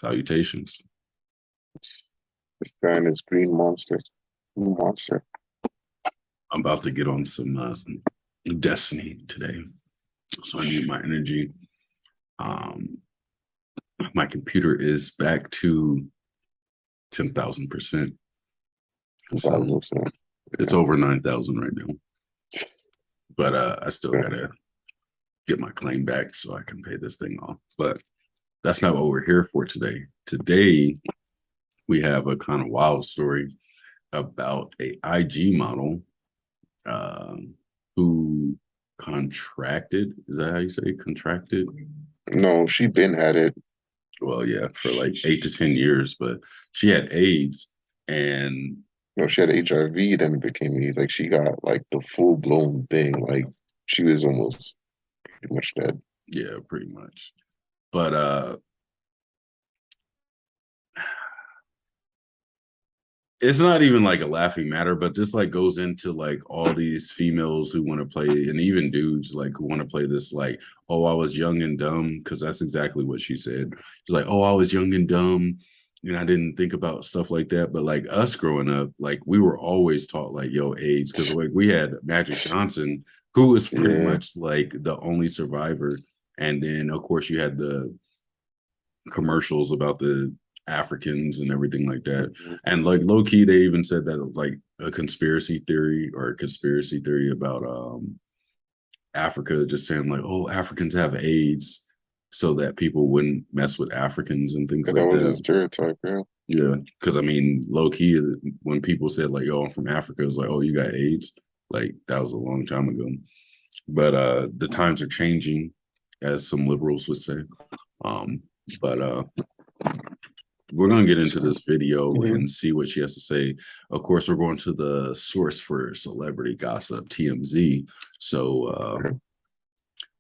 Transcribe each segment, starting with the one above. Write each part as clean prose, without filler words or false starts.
Salutations. This guy and his green monster. Green monster. I'm about to get on some Destiny today, so I need my energy. Um, my computer is back to 10,000%, so 1000%. it's over 9,000 right now. But I still Yeah. gotta get my claim back so I can pay this thing off. But that's not what we're here for today. Today we have a kind of wild story about a IG model who contracted. Is that how you say contracted? No, she been had it. Well, yeah, for like 8 to 10 years, but she had AIDS and No, she had HIV, then it became AIDS. Like she got like the full blown thing. Like she was almost pretty much dead. yeah, pretty much. But it's not even like a laughing matter, but this like goes into like all these females who want to play, and even dudes like who want to play this like, oh, I was young and dumb, because that's exactly what she said. She's like, oh, I was young and dumb, and I didn't think about stuff like that. But like us growing up, like we were always taught like, yo, AIDS, because like we had Magic Johnson, who was pretty Yeah. much like the only survivor, and then of course you had the commercials about the Africans and everything like that. Mhm. And like low key, they even said that it was like a conspiracy theory about Africa, just saying like, oh, Africans have AIDS so that people wouldn't mess with Africans and things Yeah, that like was a that. stereotype, yeah. Yeah, because I mean, low key, when people said like, "Yo, I'm from Africa," it's like, "Oh, you got AIDS." Like that was a long time ago. But the times are changing, as some liberals would say. Um, but we're going to get into So, this video mhm. and see what she has to say. Of course, we're going to the source for celebrity gossip, TMZ. So Okay.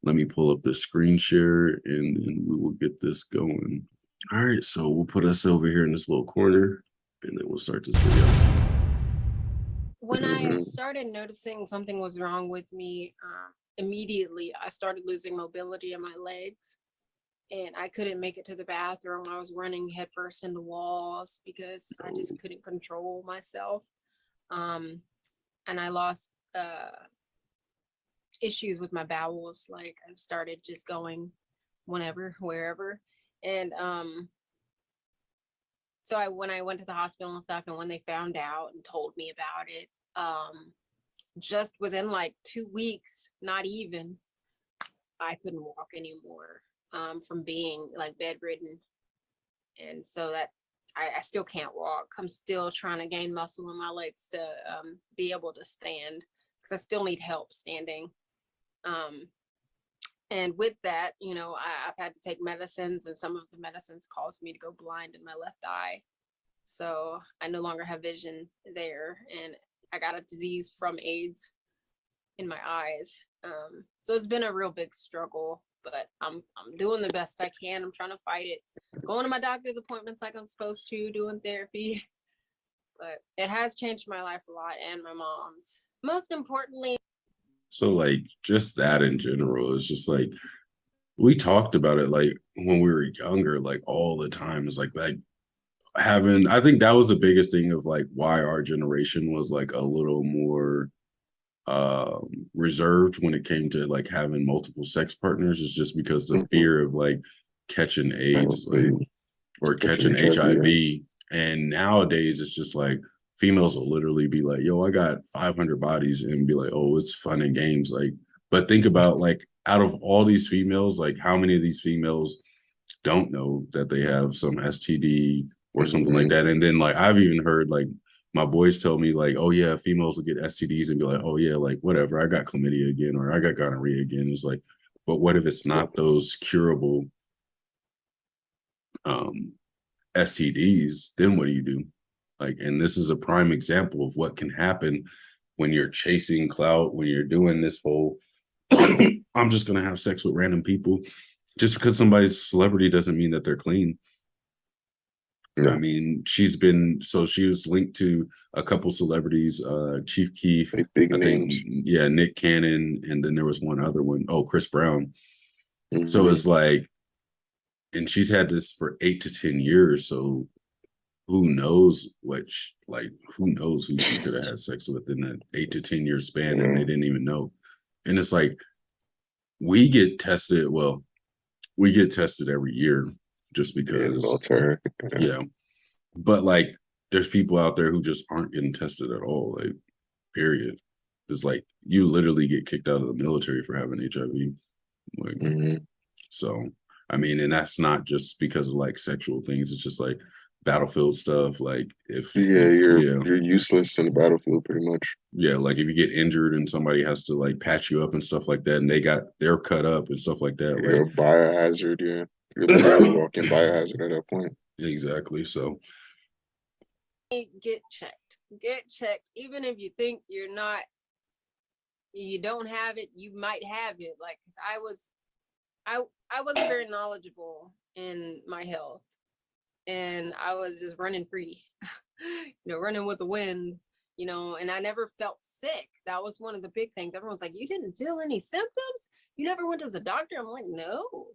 let me pull up the screen share and then we will get this going. All right, so we'll put us over here in this little corner and then we'll start this video. When I Mhm. started noticing something was wrong with me, immediately I started losing mobility in my legs, and I couldn't make it to the bathroom. I was running headfirst into walls because I just couldn't control myself. Um, and I lost issues with my bowels. Like I started just going whenever, wherever. And so when I went to the hospital and stuff, and when they found out and told me about it, just within like 2 weeks, not even, I couldn't walk anymore, from being like bedridden. And so that I still can't walk. I'm still trying to gain muscle in my legs to be able to stand, because I still need help standing. Um, and with that, I've had to take medicines, and some of the medicines caused me to go blind in my left eye. So I no longer have vision there, and I got a disease from AIDS in my eyes. So it's been a real big struggle, but I'm doing the best I can. I'm trying to fight it, going to my doctor's appointments like I'm supposed to, doing therapy. But it has changed my life a lot, and my mom's. Most importantly, So like just that in general is just like we talked about it like when we were younger, like all the time. It's like having, I think that was the biggest thing of like why our generation was like a little more reserved when it came to like having multiple sex partners, is just because the Mhm. fear of like catching That was AIDS, like, the or catching catching HIV, yeah. HIV. And nowadays it's just like females will literally be like, yo, I got 500 bodies, and be like, oh, it's fun and games. Like, but think about like out of all these females, like how many of these females don't know that they have some STD or something like Hmm. that. And then like I've even heard like my boys tell me like, oh yeah, females will get STDs and be like, oh yeah, like whatever, I got chlamydia again or I got gonorrhea again. It's like, but what if it's So, not those curable um STDs? Then what do you do? Like, and this is a prime example of what can happen when you're chasing clout, when you're doing this whole I'm just gonna have sex with random people. Just because somebody's celebrity doesn't mean that they're clean. I no, mean, she was linked to a couple celebrities, Chief Keef, like big I think, names. yeah, Nick Cannon, and then there was one other one, oh, Chris Brown. So Hmm. it's like and she's had this for 8 to 10 years. So who knows who knows who she could have had sex with in that 8 to 10 year span, and they didn't even know. And it's like we get tested. Well, we get tested every year just because, yeah. But like, there's people out there who just aren't getting tested at all. Like, period. It's like you literally get kicked out of the military for having HIV. Like, so I mean, and that's not just because of like sexual things. It's just like battlefield stuff. Like you're useless in the battlefield pretty much. Yeah, like if you get injured and somebody has to like patch you up and stuff like that, and they're cut up and stuff like that. You're like a biohazard, yeah. You're literally walking biohazard at that point. Exactly. So get checked. Even if you think you don't have it, you might have it. Like, 'cause I wasn't very knowledgeable in my health, and I was just running free, running with the wind, and I never felt sick. That was one of the big things. Everyone's like, you didn't feel any symptoms? You never went to the doctor? I'm like, no.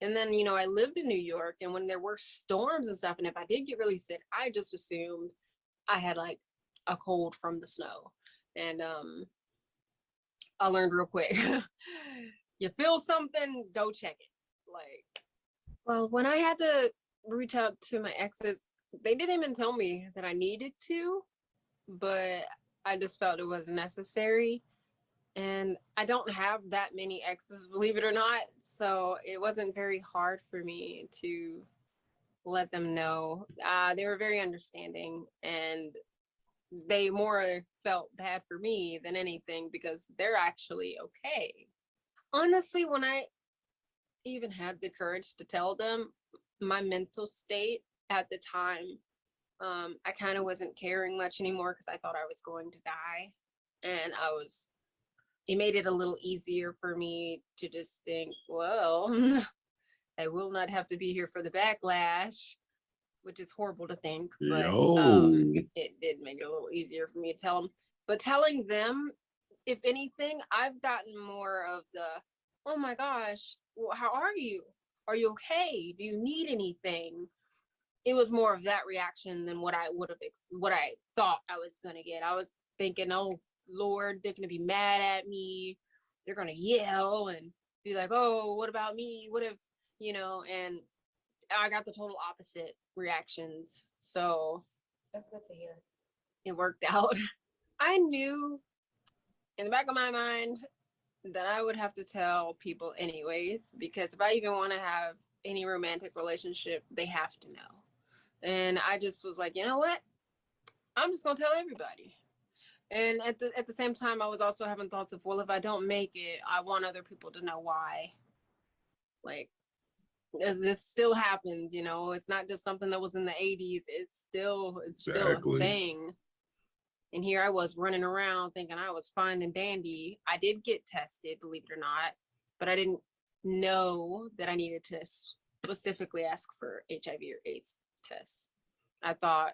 And then, I lived in New York, and when there were storms and stuff, and if I did get really sick, I just assumed I had like a cold from the snow. And I learned real quick. You feel something, go check it. Like, well, when I had to reach out to my exes, they didn't even tell me that I needed to, but I just felt it was necessary. And I don't have that many exes, believe it or not. So it wasn't very hard for me to let them know. They were very understanding, and they more felt bad for me than anything because they're actually okay. Honestly, when I even had the courage to tell them, my mental state at the time, I kind of wasn't caring much anymore because I thought I was going to die. And it made it a little easier for me to just think, well, I will not have to be here for the backlash, which is horrible to think, but it did make it a little easier for me to tell them. But telling them, if anything, I've gotten more of the, oh my gosh, well, how are you? Are you okay? Do you need anything? It was more of that reaction than what I thought I was going to get. I was thinking, oh, Lord, they're going to be mad at me. They're going to yell and be like, oh, what about me? What if, and I got the total opposite reactions. So that's good to hear. It worked out. I knew in the back of my mind that I would have to tell people anyways, because if I even want to have any romantic relationship, they have to know. And I just was like, you know what? I'm just going to tell everybody. And at the same time, I was also having thoughts of, well, if I don't make it, I want other people to know why. Like, this still happens, it's not just something that was in the 80s. It's still a thing. And here I was running around thinking I was fine and dandy. I did get tested, believe it or not, but I didn't know that I needed to specifically ask for HIV or AIDS tests. I thought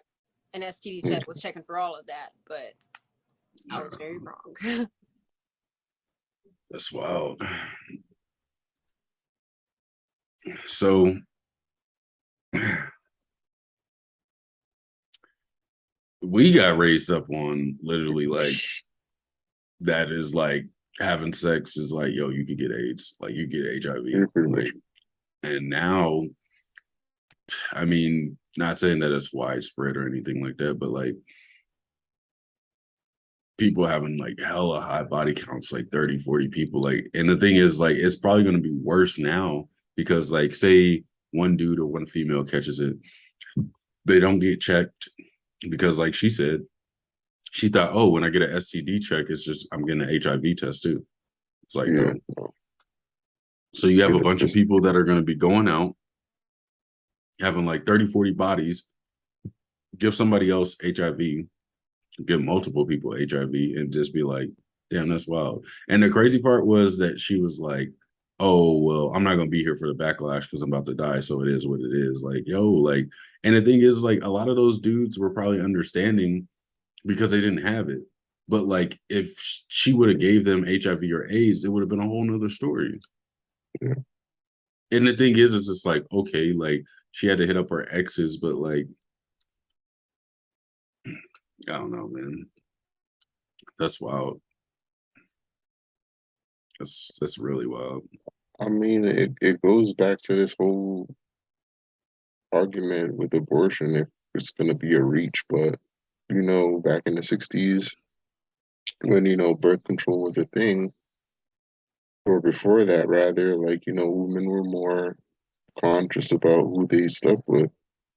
an STD check was checking for all of that, but I was very wrong. That's wild. So we got raised up on literally like that is like having sex is like, yo, you could get AIDS, like you get HIV. Like, and now, I mean, not saying that it's widespread or anything like that, but like people having like hella high body counts, like 30, 40 people. Like, and the thing is, like, it's probably going to be worse now because, like, say one dude or one female catches it, they don't get checked because, like she said, she thought, oh, when I get an STD check, it's just I'm getting an HIV test too. It's like, no. So you have a bunch of people that are going to be going out, having like 30, 40 bodies, give somebody else HIV, give multiple people HIV, and just be like, damn, that's wild. And the crazy part was that she was like, oh, well, I'm not going to be here for the backlash because I'm about to die. So it is what it is. Like, yo, like, and the thing is, like, a lot of those dudes were probably understanding because they didn't have it. But like, if she would have gave them HIV or AIDS, it would have been a whole nother story. Yeah. And the thing is, it's just like, okay, like she had to hit up her exes, but like, I don't know, man. That's wild. That's really wild. I mean, it goes back to this whole argument with abortion if it's going to be a reach, but back in the 60s when birth control was a thing, or before that rather, like women were more conscious about who they slept with.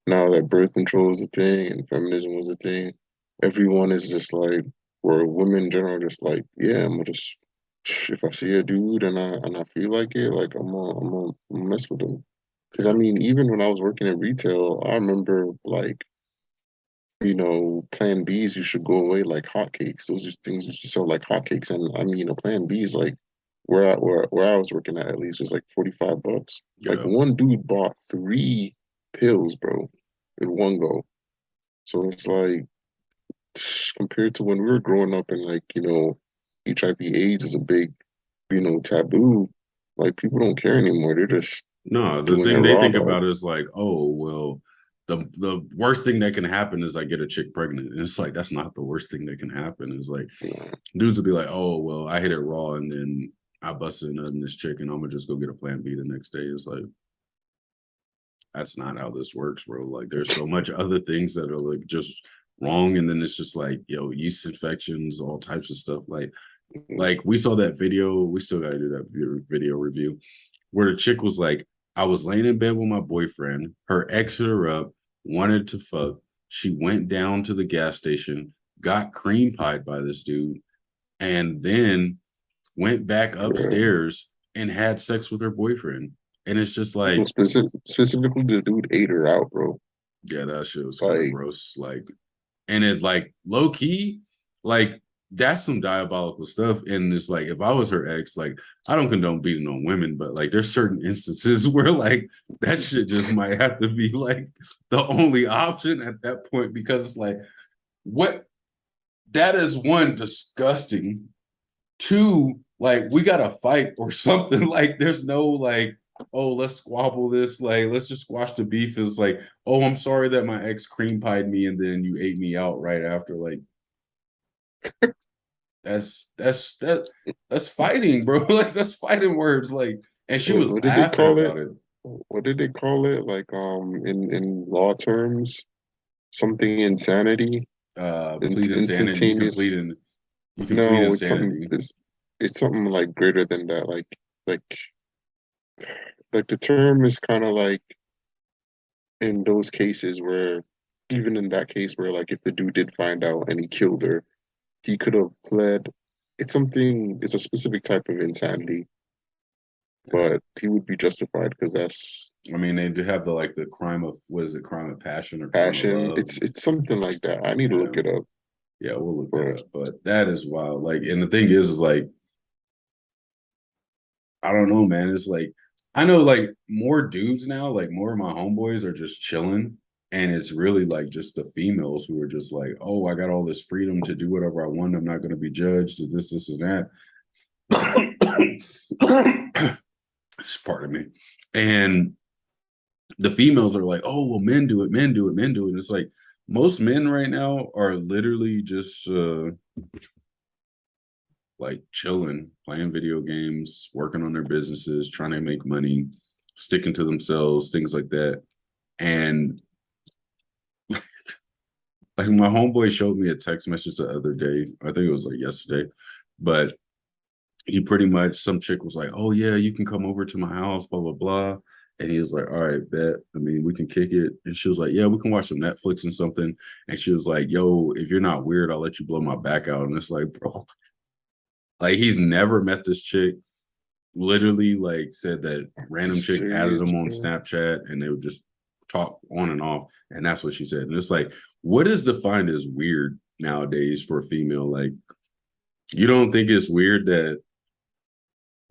Now that birth control is a thing and feminism was a thing, everyone is just like, or women in general, just like, yeah, I'm gonna just if I see a dude and I feel like it, like I'm gonna mess with him. Because I Yeah. mean, even when I was working in retail, I remember like Plan Bs used to go away like hotcakes. Those are things used to sell like hotcakes, and I mean, a Plan B is like where I was working at least was like $45. Like Yeah. one dude bought 3 pills, bro, in one go. So it's like compared to when we were growing up and like HIV/AIDS is a big taboo. Like people don't care anymore. They're just No, the doing it thing they raw think dog. about is like, oh, well, the worst thing that can happen is I get a chick pregnant. And it's like that's not the worst thing that can happen. It's like Yeah. dudes will be like, oh, well, I hit it raw and then I busted a nut in this chick and I'm gonna just go get a plan B the next day. It's like that's not how this works, bro. Like there's so much other things that are like just wrong. And then it's just like, yo, yeast infections, all types of stuff. Like we saw that video, we still gotta do that video review where the chick was like, I was laying in bed with my boyfriend, her ex hit her up, wanted to fuck. She went down to the gas station, got cream pied by this dude, and then went back Bro. upstairs and had sex with her boyfriend. And it's just Well, like, specifically, the dude ate her out, bro. yeah, that shit was kind of Like, gross. Like, and it's like low key, like that's some diabolical stuff. And it's like if I was her ex, like I don't condone beating on women, but like there's certain instances where like that shit just might have to be like the only option at that point because it's like what that is one disgusting. Two, like we gotta fight or something. Like there's no like, oh, let's squabble this. Like let's just squash the beef. Is like, oh, I'm sorry that my ex cream pied me and then you ate me out right after. Like that's fighting, bro. Like that's fighting words. Like, and she was what did they laughing call it? about it. What did they call it? Like, in law terms, something insanity, Plead insanity. instantaneous. You can plead No, it's something. insanity. It's something like greater than that. Like, like the term is kind of like in those cases where, even in that case where, like, if the dude did find out and he killed her, he could have pled. It's something. It's a specific type of insanity, Yeah. but he would be justified because that's I mean, they do have the like the crime of what is it, crime of passion or crime of passion. love? It's something like that. I need to Yeah. look it up. Yeah, we'll look that But up. But that is wild. Like, and the thing is like, I don't know, man. It's like I know like more dudes now, like more of my homeboys are just chilling. And it's really like just the females who are just like, oh, I got all this freedom to do whatever I want. I'm not gonna be judged to this, and that. It's part of me. And the females are like, oh, well, men do it, men do it, men do it. It's like most men right now are literally just like chilling, playing video games, working on their businesses, trying to make money, sticking to themselves, things like that. And like my homeboy showed me a text message the other day. I think it was like yesterday, but he pretty much some chick was like, "Oh yeah, you can come over to my house, blah blah blah." And he was like, "All right, bet. I mean, we can kick it." And she was like, "Yeah, we can watch some Netflix and something." And she was like, "Yo, if you're not weird, I'll let you blow my back out." And it's like, bro, like he's never met this chick. Literally, like said that are you random chick added serious, him on bro? Snapchat, and they would just talk on and off, and that's what she said. And it's like, what is defined as weird nowadays for a female? Like, you don't think it's weird that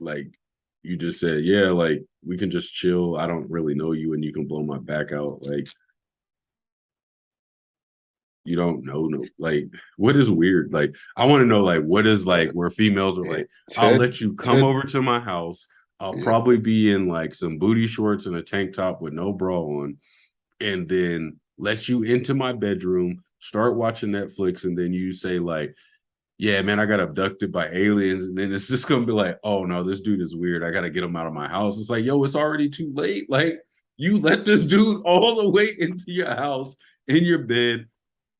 like you just said, yeah, like we can just chill. I don't really know you, and you can blow my back out. Like you don't know, no, like what is weird? Like I want to know, like what is like where females are Eh, like, I'll Ted let you come Ted over to my house. I'll Yeah. probably be in like some booty shorts and a tank top with no bra on, and then let you into my bedroom, start watching Netflix, and then you say like, yeah, man, I got abducted by aliens. And then it's just gonna be like, oh no, this dude is weird. I gotta get him out of my house. It's like, yo, it's already too late. Like, you let this dude all the way into your house, in your bed,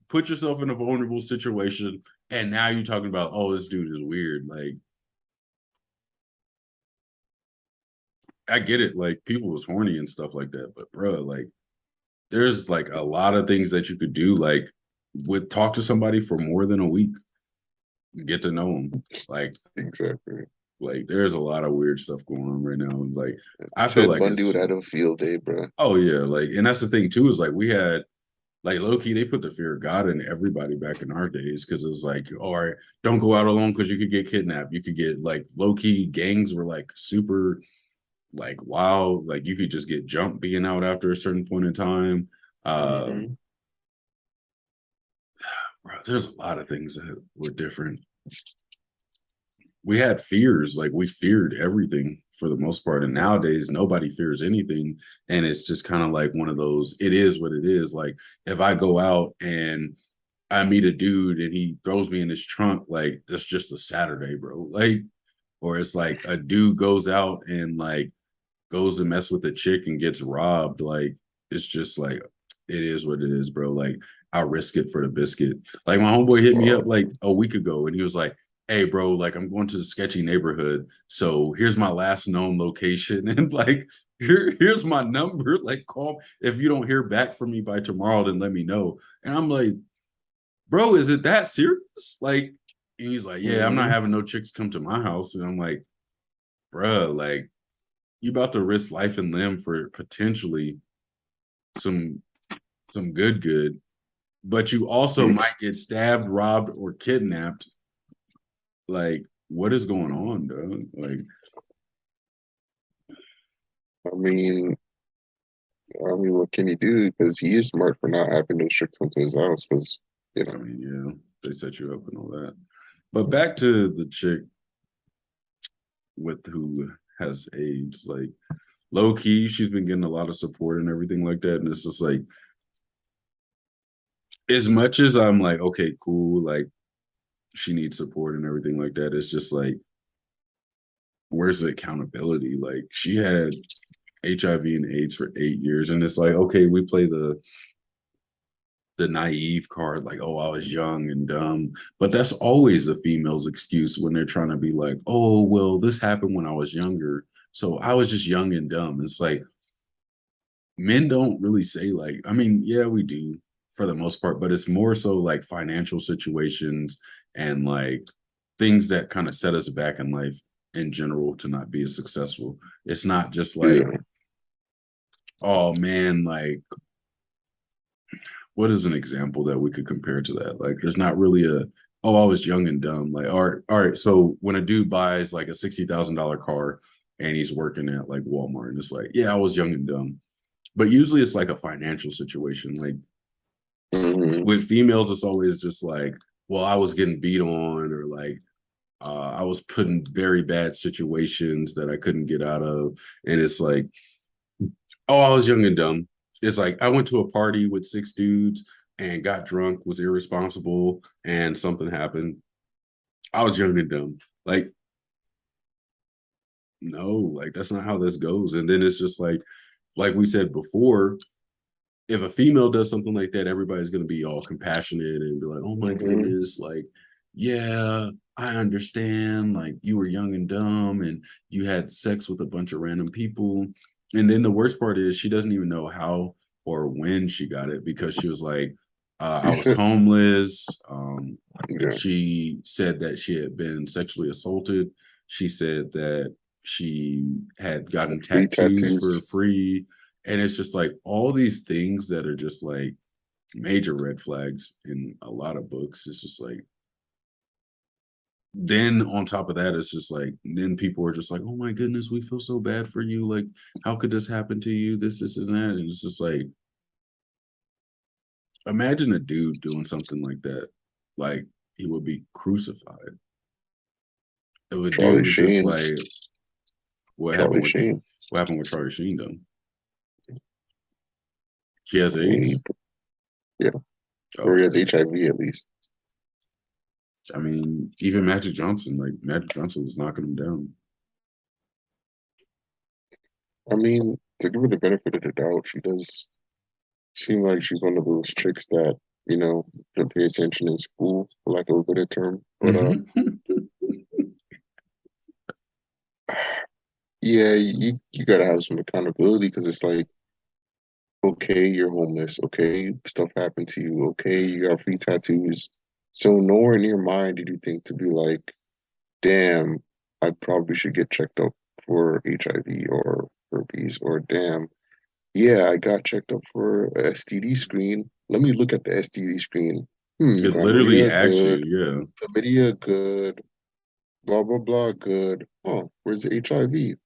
put yourself in a vulnerable situation, and now you're talking about, oh, this dude is weird. Like, I get it, like people was horny and stuff like that, but bro, like there's like a lot of things that you could do, like with talk to somebody for more than a week, get to know them. Exactly. Like there's a lot of weird stuff going on right now. Like I feel Ted like Bundy would it's have a field day, bro. oh yeah, like and that's the thing too, is like we had like low key, they put the fear of God in everybody back in our days because it was like, all right, don't go out alone because you could get kidnapped. You could get like low key gangs were like super like wild, like you could just get jumped being out after a certain point in time. Mm-hmm. Bro, there's a lot of things that were different. We had fears, like we feared everything for the most part, and nowadays nobody fears anything, and it's just kind of like one of those, it is what it is. Like if I go out and I meet a dude and he throws me in his trunk, like that's just a Saturday, bro. Like, or it's like a dude goes out and like goes to mess with a chick and gets robbed. Like, it's just like it is what it is, bro. Like, I'll risk it for the biscuit. Like my homeboy hit me up like a week ago and he was like, hey bro, like I'm going to the sketchy neighborhood. So here's my last known location. And like here's my number. Like call if you don't hear back from me by tomorrow, then let me know. And I'm like, bro, is it that serious? Like, and he's like, yeah, I'm not Mm-hmm. having no chicks come to my house. And I'm like, bro, like you about to risk life and limb for potentially some good, but you also might get stabbed, robbed, or kidnapped. Like, what is going on, dog? Like, I mean, what can he do? Because he is smart for not having those tricks come to his house. Because you I know, mean, yeah, they set you up and all that. But back to the chick with who has AIDS, like low key, she's been getting a lot of support and everything like that. And it's just like, as much as I'm like, okay, cool, like she needs support and everything like that, it's just like, where's the accountability? Like she had HIV and AIDS for 8 years, and it's like, okay, we play the naive card, like, oh, I was young and dumb, but that's always the female's excuse when they're trying to be like, oh, well, this happened when I was younger, so I was just young and dumb. It's like men don't really say like, I mean, yeah, we do for the most part, but it's more so like financial situations and like things that kind of set us back in life in general to not be as successful. It's not just like, yeah, oh man, like what is an example that we could compare to that? Like there's not really a, oh, I was young and dumb. Like, all right, so when a dude buys like a $60,000 car and he's working at like Walmart and it's like, yeah, I was young and dumb. But usually it's like a financial situation. Like mm-hmm. with females, it's always just like, well, I was getting beat on, or like I was put in very bad situations that I couldn't get out of. And it's like, oh, I was young and dumb. It's like I went to a party with six dudes and got drunk, was irresponsible, and something happened. I was young and dumb. Like, no, like that's not how this goes. And then it's just like we said before, if a female does something like that, everybody's gonna be all compassionate and be like, "Oh my Mm-hmm. goodness, like, yeah, I understand. Like, you were young and dumb, and you had sex with a bunch of random people." And then the worst part is she doesn't even know how or when she got it because she was like, "I was homeless." Yeah, She said that she had been sexually assaulted. She said that she had gotten free tattoos for tattoos. free, and it's just like all these things that are just like major red flags in a lot of books. It's just like, then on top of that, it's just like, then people are just like, oh my goodness, we feel so bad for you. Like, how could this happen to you? This, and that. And it's just like, imagine a dude doing something like that. Like, he would be crucified. If a Charlie dude was just Sheen. like, What Charlie happened with Sheen. what happened with Charlie Sheen though? He has I mean, AIDS. yeah, or he has Okay. HIV at least. I mean, even Magic Johnson, like Magic Johnson was knocking him down. I mean, to give her the benefit of the doubt, she does seem like she's one of those chicks that, can pay attention in school, for lack of a better term. But yeah, you gotta have some accountability because it's like, okay, you're homeless. Okay, stuff happened to you. Okay, you got free tattoos. So nowhere in your mind did you think to be like, damn, I probably should get checked up for HIV or herpes, or damn, yeah, I got checked up for a STD screen. Let me look at the STD screen. It literally Gonorrhea, asks you, good. yeah. Chlamydia, good. Blah, blah, blah, good. Oh, where's the HIV?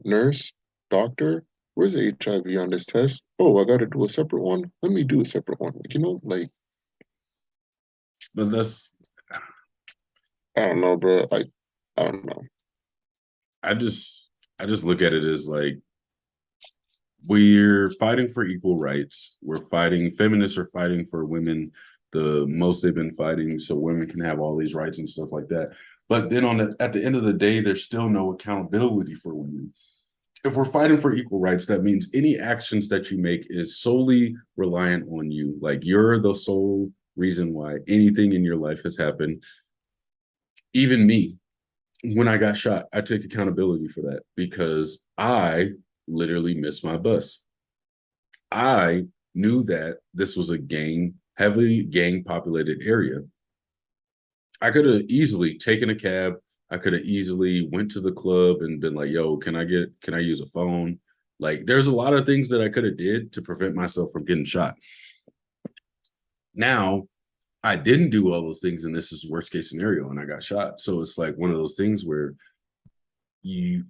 Nurse, doctor, where's the HIV on this test? Oh, I got to do a separate one. Let me do a separate one. Like, But that's I don't know, bro. I don't know. I just I just look at it as like we're fighting for equal rights. We're fighting, feminists are fighting for women the most they've been fighting so women can have all these rights and stuff like that. But then at the end of the day, there's still no accountability for women. If we're fighting for equal rights, that means any actions that you make is solely reliant on you. Like you're the sole reason why anything in your life has happened. Even me, when I got shot, I take accountability for that because I literally missed my bus. I knew that this was a heavily gang populated area. I could have easily taken a cab. I could have easily went to the club and been like, yo, can I use a phone? Like there's a lot of things that I could have did to prevent myself from getting shot. Now I didn't do all those things and this is worst case scenario and I got shot. So it's like one of those things where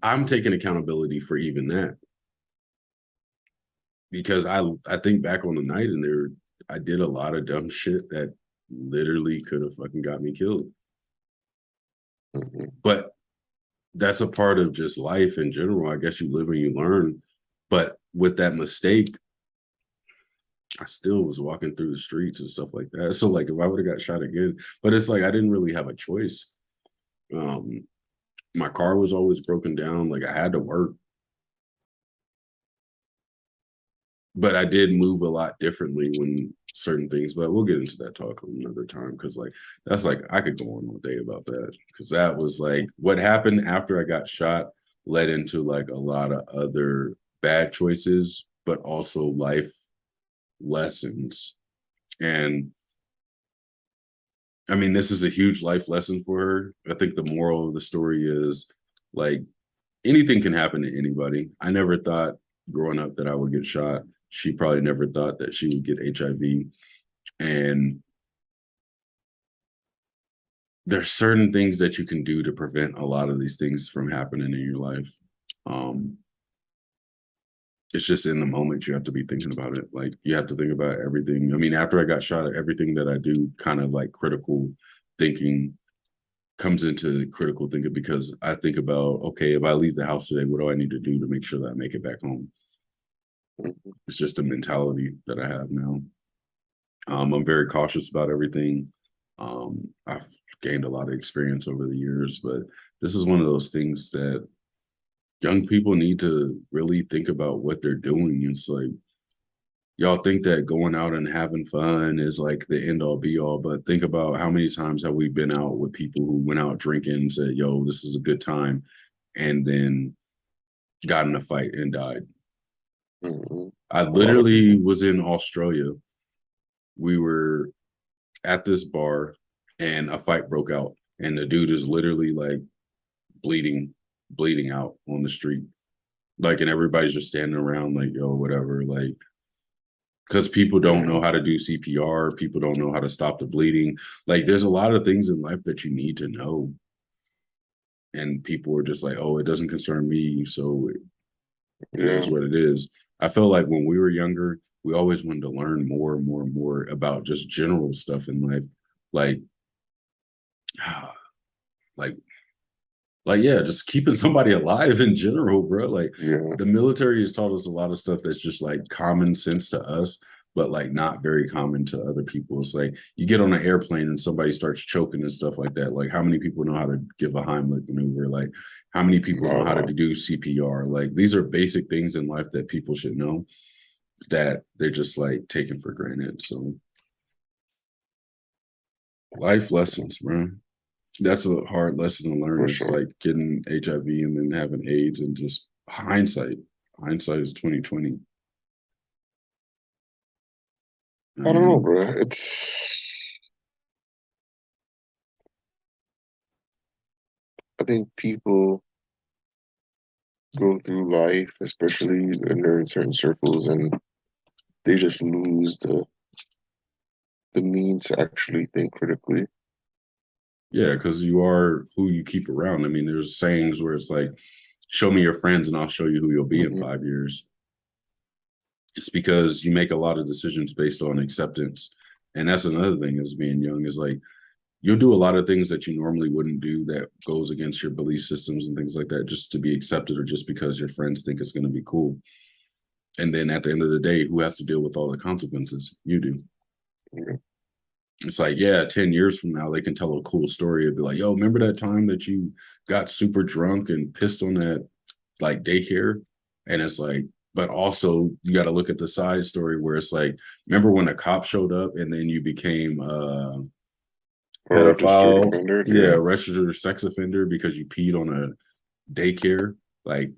I'm taking accountability for even that because I think back on the night and I did a lot of dumb shit that literally could have fucking got me killed. Mhm. But that's a part of just life in general. I guess you live and you learn. But with that mistake, I still was walking through the streets and stuff like that. So like if I would have got shot again, but it's like I didn't really have a choice. Um, my car was always broken down. Like I had to work. But I did move a lot differently when certain things, but we'll get into that talk another time because like that's like I could go on all day about that because that was like what happened after I got shot led into like a lot of other bad choices, but also life lessons. And I mean, this is a huge life lesson for her. I think the moral of the story is like anything can happen to anybody. I never thought growing up that I would get shot. She probably never thought that she would get HIV. And there's certain things that you can do to prevent a lot of these things from happening in your life. Um, it's just in the moment you have to be thinking about it. Like you have to think about everything. I mean, after I got shot, everything that I do kind of like critical thinking comes into critical thinking because I think about, okay, if I leave the house today, what do I need to do to make sure that I make it back home? It's just a mentality that I have now. I'm very cautious about everything. I've gained a lot of experience over the years, but this is one of those things that young people need to really think about what they're doing. It's like y'all think that going out and having fun is like the end all be all, but think about how many times have we been out with people who went out drinking and said, yo, this is a good time, and then got in a fight and died. Mhm. I A lot of literally people. was in Australia. We were at this bar and a fight broke out and the dude is literally like bleeding out on the street, like, and everybody's just standing around like, yo, whatever, like, because people don't Yeah, know how to do CPR, people don't know how to stop the bleeding. Like there's a lot of things in life that you need to know, and people are just like, oh, it doesn't concern me, so it is yeah, what it is. I felt like when we were younger we always wanted to learn more and more and more about just general stuff in life, like like like, yeah, just keeping somebody alive in general, bro. Like, Yeah. the military has taught us a lot of stuff that's just like common sense to us, but like not very common to other people. It's like you get on an airplane and somebody starts choking and stuff like that. Like, how many people know how to give a Heimlich maneuver? Like, how many people know Not a how to lot. do CPR? Like, these are basic things in life that people should know that they're just like taken for granted. So, life lessons, bro. That's a hard lesson to learn. For It's sure. like getting HIV and then having AIDS and just hindsight. Hindsight is 2020. I I don't know, mean, bro. I think people go through life, especially when they're in certain circles, and they just lose the means to actually think critically. yeah, because you are who you keep around. I mean, there's sayings where it's like, show me your friends and I'll show you who you'll be in Hmm. 5 years. It's because you make a lot of decisions based on acceptance. And that's another thing is being young is like, you'll do a lot of things that you normally wouldn't do that goes against your belief systems and things like that just to be accepted or just because your friends think it's going to be cool. And then at the end of the day, who has to deal with all the consequences? You do. Yeah. It's like, yeah, 10 years from now, they can tell a cool story. It'd be like, yo, remember that time that you got super drunk and pissed on that like daycare? And it's like, but also you got to look at the side story where it's like, remember when a cop showed up and then you became Or registered pedophile? offender. Yeah, Yeah. registered sex offender because you peed on a daycare. Like,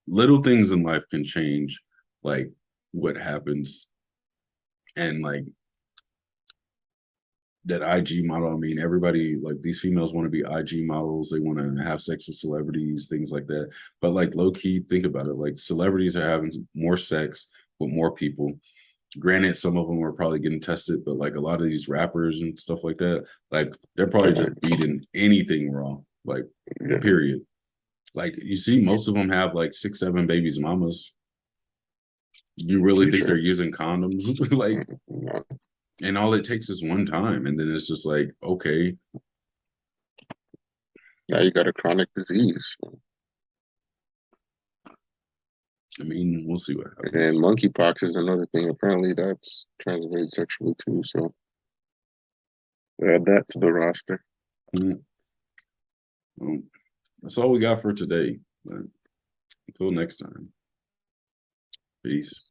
little things in life can change like what happens. And like that IG model, I mean, everybody like these females want to be IG models, they want to have sex with celebrities, things like that. But like low key, think about it. Like celebrities are having more sex with more people. Granted, some of them are probably getting tested, but like a lot of these rappers and stuff like that, like they're probably just beating anything wrong. Like, Yeah. period. Like you see, most of them have like 6, 7 babies, mamas. You really think they're T-shirts. using condoms? Like, No. and all it takes is one time, and then it's just like, okay, Now you got a chronic disease. I mean, we'll see what And happens. monkeypox is another thing. Apparently that's transmitted sexually too. So add that to the roster. Mm, well, that's all we got for today. But until next time, peace.